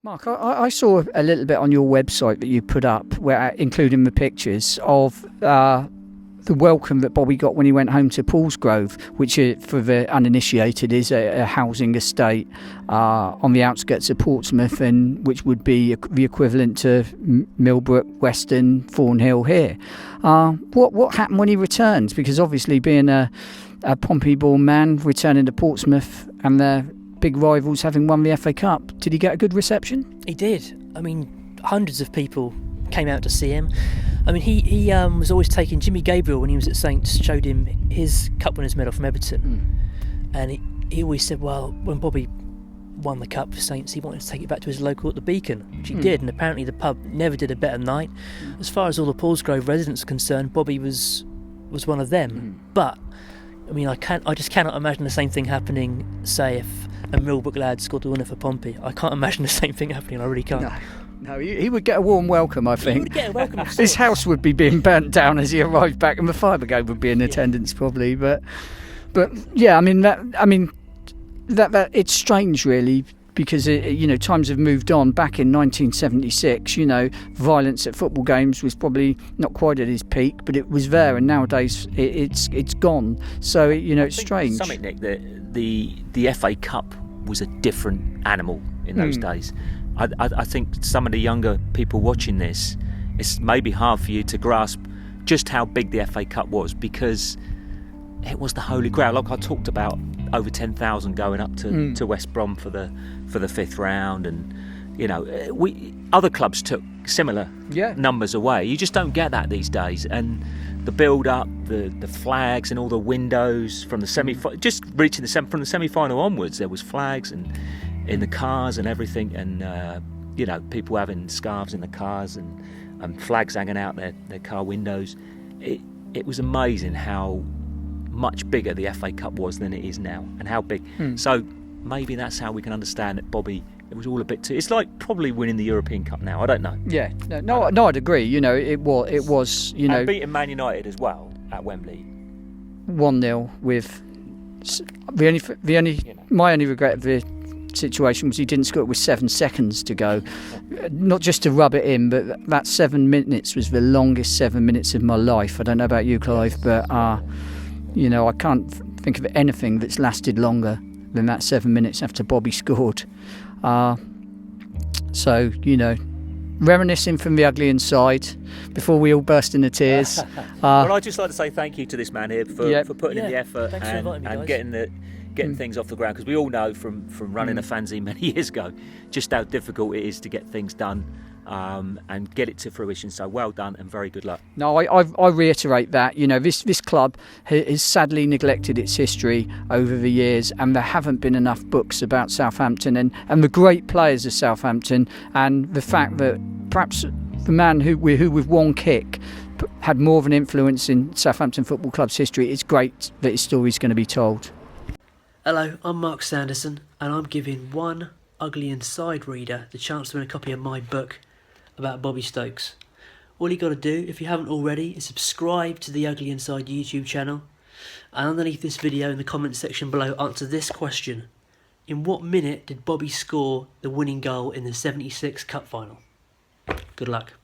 Mark, I saw a little bit on your website that you put up, including the pictures of the welcome that Bobby got when he went home to Paulsgrove, which for the uninitiated is a housing estate on the outskirts of Portsmouth, and which would be the equivalent to Millbrook, Weston, Thornhill here. What happened when he returned? Because obviously being a Pompey-born man returning to Portsmouth and their big rivals having won the FA Cup, did he get a good reception? He did. I mean, hundreds of people came out to see him. I mean, he was always taking Jimmy Gabriel when he was at Saints, showed him his Cup Winners' Medal from Everton. And he always said, well, when Bobby won the Cup for Saints, he wanted to take it back to his local at the Beacon, which he did, and apparently the pub never did a better night. As far as all the Paulsgrove residents are concerned, Bobby was one of them. But, I mean, I just cannot imagine the same thing happening, say, if a Millbrook lad scored the winner for Pompey. I can't imagine the same thing happening, I really can't. No, he would get a warm welcome, I think. He would get a welcome. His house would be being burnt down as he arrived back, and the fire brigade would be in attendance probably. But yeah, I mean that it's strange really, because times have moved on. Back in 1976, violence at football games was probably not quite at its peak, but it was there, and nowadays it's gone. So it's strange. Something, Nick, that the FA Cup was a different animal in those days. I think some of the younger people watching this, it's maybe hard for you to grasp just how big the FA Cup was, because it was the holy grail. Like I talked about, over 10,000 going up to West Brom for the fifth round, and other clubs took similar numbers away. You just don't get that these days, and the build up, the flags and all the windows from the just reaching from the semi-final onwards, there was flags and in the cars and everything, and people having scarves in the cars and flags hanging out their car windows. It was amazing how much bigger the FA Cup was than it is now, and how big. So maybe that's how we can understand that Bobby, it was all a bit too. It's like probably winning the European Cup now. I don't know. Yeah, no, I'd agree. It was. And beating Man United as well at Wembley. 1-0 with my only regret of the situation was he didn't score it with 7 seconds to go. Not just to rub it in, but that 7 minutes was the longest 7 minutes of my life. I don't know about you, Clive, but I can't think of anything that's lasted longer than that 7 minutes after Bobby scored. So reminiscing from the ugly inside before we all burst into tears. Well, I'd just like to say thank you to this man here for putting in the effort and getting things off the ground, because we all know from running a fanzine many years ago just how difficult it is to get things done and get it to fruition. So well done and very good luck. No, I reiterate that this club has sadly neglected its history over the years, and there haven't been enough books about Southampton and the great players of Southampton, and the fact that perhaps the man who with one kick had more of an influence in Southampton Football Club's history. It's great that his story is going to be told. Hello, I'm Mark Sanderson, and I'm giving one ugly inside reader the chance to win a copy of my book about Bobby Stokes. All you got to do, if you haven't already, is subscribe to the Ugly Inside YouTube channel, and underneath this video in the comments section below, answer this question: in what minute did Bobby score the winning goal in the '76 Cup final? Good luck.